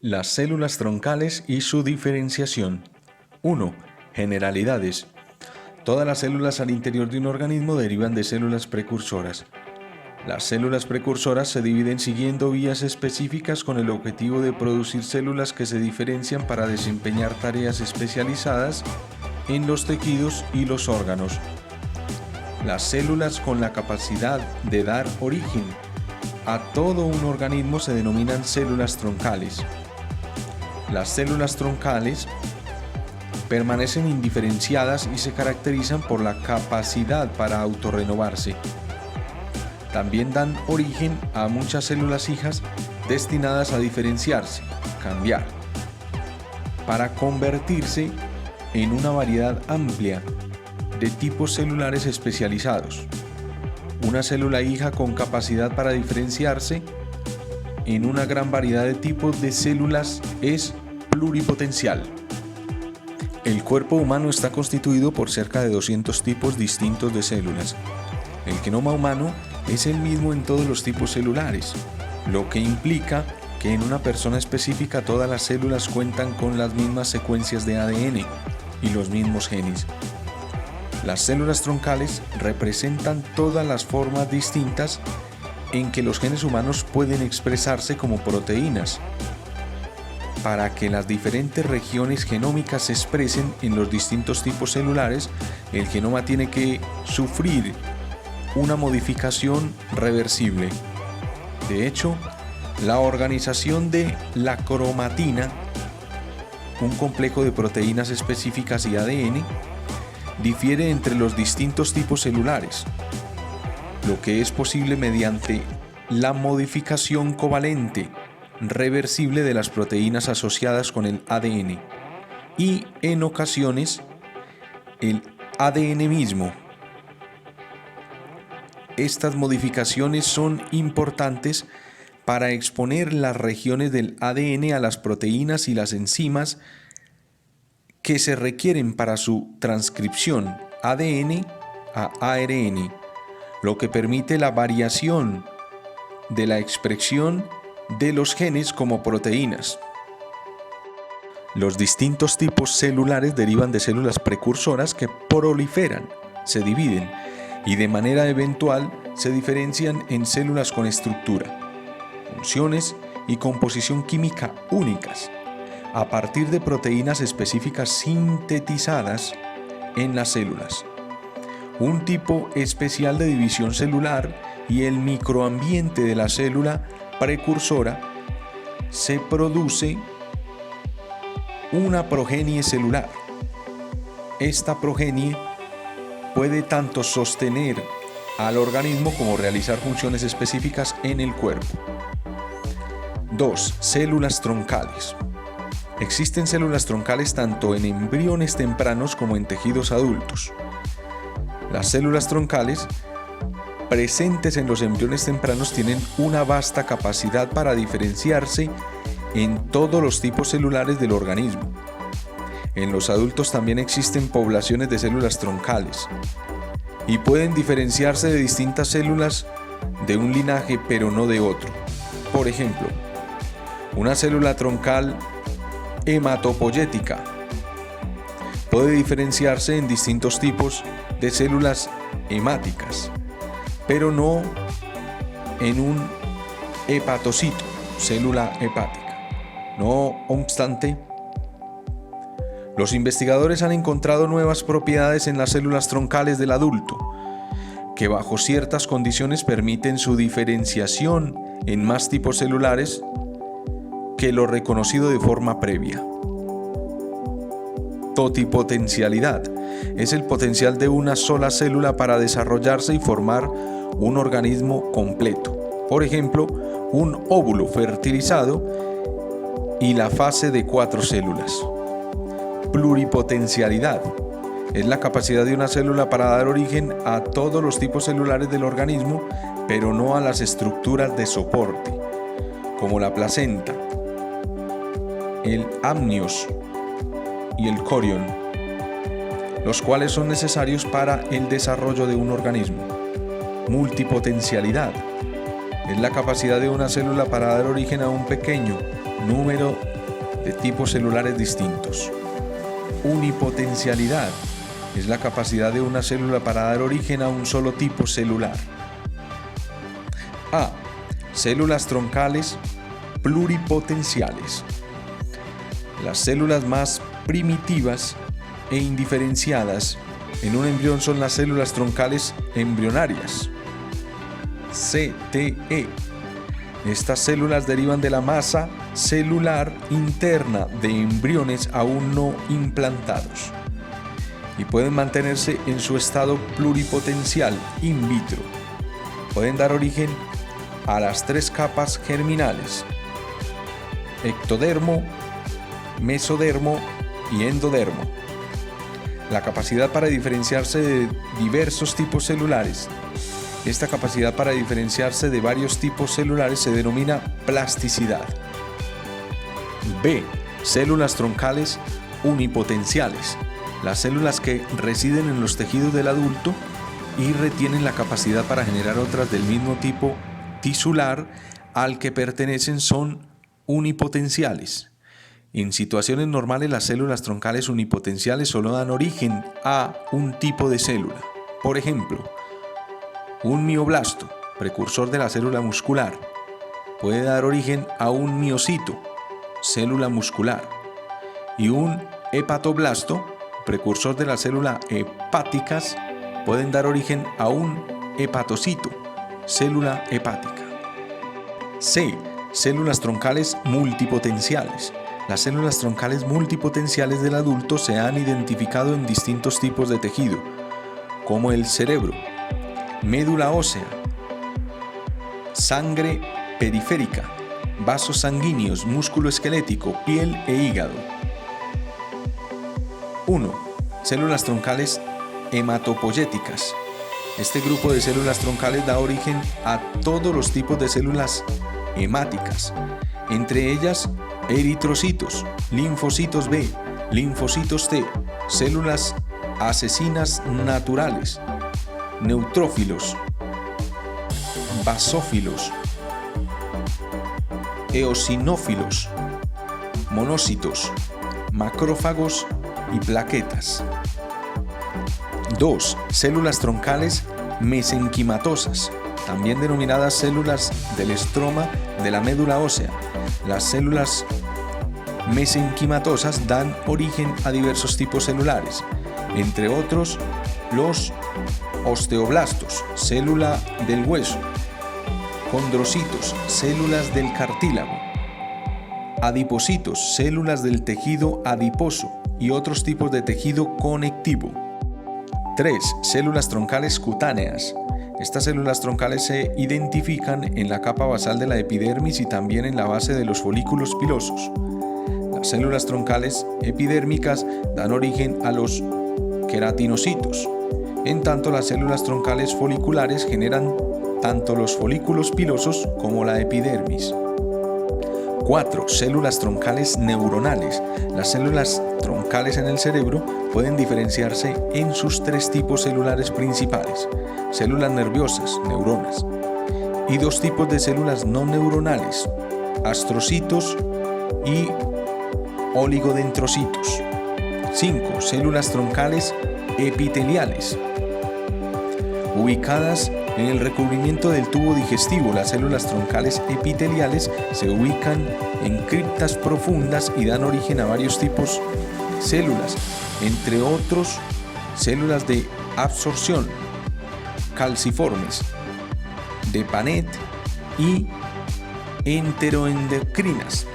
Las células troncales y su diferenciación. 1. Generalidades. Todas las células al interior de un organismo derivan de células precursoras. Las células precursoras se dividen siguiendo vías específicas con el objetivo de producir células que se diferencian para desempeñar tareas especializadas en los tejidos y los órganos. Las células con la capacidad de dar origen a todo un organismo se denominan células troncales. Las células troncales permanecen indiferenciadas y se caracterizan por la capacidad para autorrenovarse. También dan origen a muchas células hijas destinadas a diferenciarse, cambiar, para convertirse en una variedad amplia de tipos celulares especializados. Una célula hija con capacidad para diferenciarse en una gran variedad de tipos de células es pluripotencial. El cuerpo humano está constituido por cerca de 200 tipos distintos de células. El genoma humano es el mismo en todos los tipos celulares, lo que implica que en una persona específica todas las células cuentan con las mismas secuencias de ADN y los mismos genes. Las células troncales representan todas las formas distintas en que los genes humanos pueden expresarse como proteínas. Para que las diferentes regiones genómicas se expresen en los distintos tipos celulares, el genoma tiene que sufrir una modificación reversible. De hecho, la organización de la cromatina, un complejo de proteínas específicas y ADN, difiere entre los distintos tipos celulares, lo que es posible mediante la modificación covalente reversible de las proteínas asociadas con el ADN y, en ocasiones, el ADN mismo. Estas modificaciones son importantes para exponer las regiones del ADN a las proteínas y las enzimas que se requieren para su transcripción ADN a ARN, lo que permite la variación de la expresión de los genes como proteínas. Los distintos tipos celulares derivan de células precursoras que proliferan, se dividen y de manera eventual se diferencian en células con estructura, funciones y composición química únicas, a partir de proteínas específicas sintetizadas en las células. Un tipo especial de división celular y el microambiente de la célula precursora se produce una progenie celular. Esta progenie puede tanto sostener al organismo como realizar funciones específicas en el cuerpo. 2. Células troncales. Existen células troncales tanto en embriones tempranos como en tejidos adultos. Las células troncales presentes en los embriones tempranos tienen una vasta capacidad para diferenciarse en todos los tipos celulares del organismo. En los adultos también existen poblaciones de células troncales y pueden diferenciarse de distintas células de un linaje pero no de otro. Por ejemplo, una célula troncal hematopoyética puede diferenciarse en distintos tipos de células hemáticas, pero no en un hepatocito, célula hepática. No obstante, los investigadores han encontrado nuevas propiedades en las células troncales del adulto, que bajo ciertas condiciones permiten su diferenciación en más tipos celulares que lo reconocido de forma previa. Totipotencialidad es el potencial de una sola célula para desarrollarse y formar un organismo completo. Por ejemplo, un óvulo fertilizado y la fase de 4 células. Pluripotencialidad es la capacidad de una célula para dar origen a todos los tipos celulares del organismo, pero no a las estructuras de soporte, como la placenta, el amnios y el corión, los cuales son necesarios para el desarrollo de un organismo. Multipotencialidad es la capacidad de una célula para dar origen a un pequeño número de tipos celulares distintos. Unipotencialidad es la capacidad de una célula para dar origen a un solo tipo celular. A. Células troncales pluripotenciales. Las células más primitivas e indiferenciadas en un embrión son las células troncales embrionarias, CTE. Estas células derivan de la masa celular interna de embriones aún no implantados y pueden mantenerse en su estado pluripotencial in vitro. Pueden dar origen a las 3 capas germinales: ectodermo, mesodermo y endodermo. La capacidad para diferenciarse de diversos tipos celulares. Esta capacidad para diferenciarse de varios tipos celulares se denomina plasticidad. B. Células troncales unipotenciales. Las células que residen en los tejidos del adulto y retienen la capacidad para generar otras del mismo tipo tisular al que pertenecen son unipotenciales. En situaciones normales, las células troncales unipotenciales solo dan origen a un tipo de célula. Por ejemplo, un mioblasto, precursor de la célula muscular, puede dar origen a un miocito, célula muscular, y un hepatoblasto, precursor de la célula hepáticas, pueden dar origen a un hepatocito, célula hepática. C. Células troncales multipotenciales. Las células troncales multipotenciales del adulto se han identificado en distintos tipos de tejido, como el cerebro, médula ósea, sangre periférica, vasos sanguíneos, músculo esquelético, piel e hígado. 1. Células troncales hematopoyéticas. Este grupo de células troncales da origen a todos los tipos de células hemáticas, entre ellas eritrocitos, linfocitos B, linfocitos T, células asesinas naturales, neutrófilos, basófilos, eosinófilos, monocitos, macrófagos y plaquetas. 2. Células troncales mesenquimatosas, también denominadas células del estroma de la médula ósea. Las células mesenquimatosas dan origen a diversos tipos celulares, entre otros los osteoblastos, célula del hueso, condrocitos, células del cartílago, adipocitos, células del tejido adiposo y otros tipos de tejido conectivo. 3. Células troncales cutáneas. Estas células troncales se identifican en la capa basal de la epidermis y también en la base de los folículos pilosos. Las células troncales epidérmicas dan origen a los queratinocitos. En tanto, las células troncales foliculares generan tanto los folículos pilosos como la epidermis. 4. Células troncales neuronales. Las células troncales en el cerebro pueden diferenciarse en sus 3 tipos celulares principales: células nerviosas, neuronas, y 2 tipos de células no neuronales, astrocitos y oligodendrocitos. 5. Células troncales epiteliales. Ubicadas en el recubrimiento del tubo digestivo, las células troncales epiteliales se ubican en criptas profundas y dan origen a varios tipos de células, entre otros células de absorción, calciformes, de Panet y enteroendocrinas.